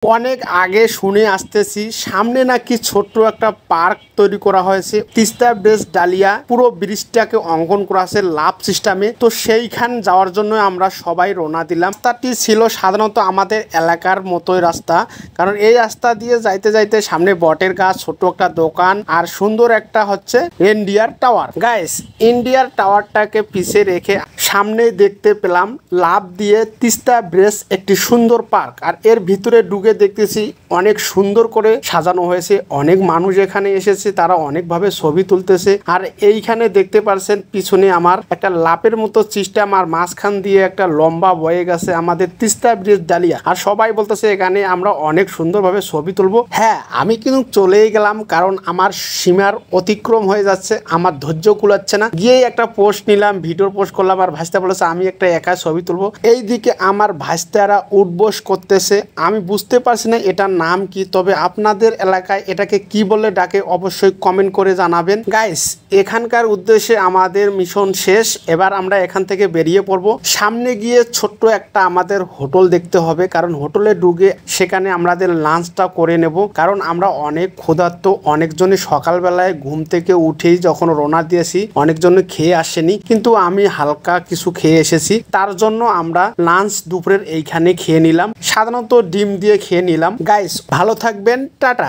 অনেক আগে শুনে আসতেছি সামনে নাকি ছোট্ট একটা পার্ক তৈরি করা হয়েছে তিস্তা ব্রিজ ডালিয়া পুরো ব্রিজটাকে অঙ্কন করা আছে লাভ সিস্টেমে। তো সেইখান যাওয়ার জন্য আমরা সবাই রওনা দিলাম। রাস্তাটি ছিল সাধারণত আমাদের এলাকার মতোই রাস্তা, কারণ এই রাস্তা দিয়ে যাইতে যাইতে সামনে বটের গাছ, ছোট্ট একটা দোকান আর সুন্দর একটা হচ্ছে ইন্ডিয়ার টাওয়ার। গাইস, ইন্ডিয়ার টাওয়ারটাকে পিছে রেখে সামনে দেখতে পেলাম লাভ দিয়ে তিস্তা ব্রিজ একটি সুন্দর পার্ক, আর এর ভিতরে ঢুকে দেখতেছি অনেক সুন্দর করে সাজানো হয়েছে। অনেক মানুষ এখানে এসেছে, তারা অনেকভাবে ছবি তুলতেছে। আর এইখানে দেখতে পাচ্ছেন পিছনে আমার একটা লাপের মতো সিস্টেম, আর মাঝখান দিয়ে একটা লম্বা বয়ে গেছে আমাদের তিস্তা ব্রিজ ডালিয়া। আর সবাই বলতেছে এখানে আমরা অনেক সুন্দরভাবে ছবি তুলবো। হ্যাঁ, আমি কিন্তু চলেই গেলাম, কারণ আমার সীমার অতিক্রম হয়ে যাচ্ছে, আমার ধৈর্য কুলাচ্ছে না। গিয়েই একটা পোস্ট নিলাম, ভিডিও পোস্ট করলাম, আর ভাইস্তা বলেছে আমি একটা একা ছবি তুলবো। এইদিকে আমার ভাইস্তারা উঠবোস করতেছে, আমি বুঝতে পারছি না এটার নাম কি, তবে আপনাদের এলাকায় এটাকে কি বলে ডাকে অবশ্যই কমেন্ট করে জানাবেন। গাইস, এখানকার উদ্দেশ্যে আমাদের মিশন শেষ, এবার আমরা এখান থেকে বেরিয়ে পড়ব। সামনে গিয়ে ছোট্ট একটা আমাদের হোটেল দেখতে হবে, কারণ হোটেলে ঢুকে সেখানে আমাদের লাঞ্চটা করে নেব, কারণ আমরা অনেক ক্ষুধার্ত। অনেকজনই সকালবেলায় ঘুম থেকে উঠেই যখন রওনা দিয়েছি অনেকজনই খেয়ে আসেনি, কিন্তু আমি হালকা কিছু খেয়ে এসেছি, তার জন্য আমরা লাঞ্চ দুপুরের এইখানে খেয়ে নিলাম। সাধারণত ডিম দিয়ে খেয়ে নিলাম। গাইস, ভালো থাকবেন, টাটা।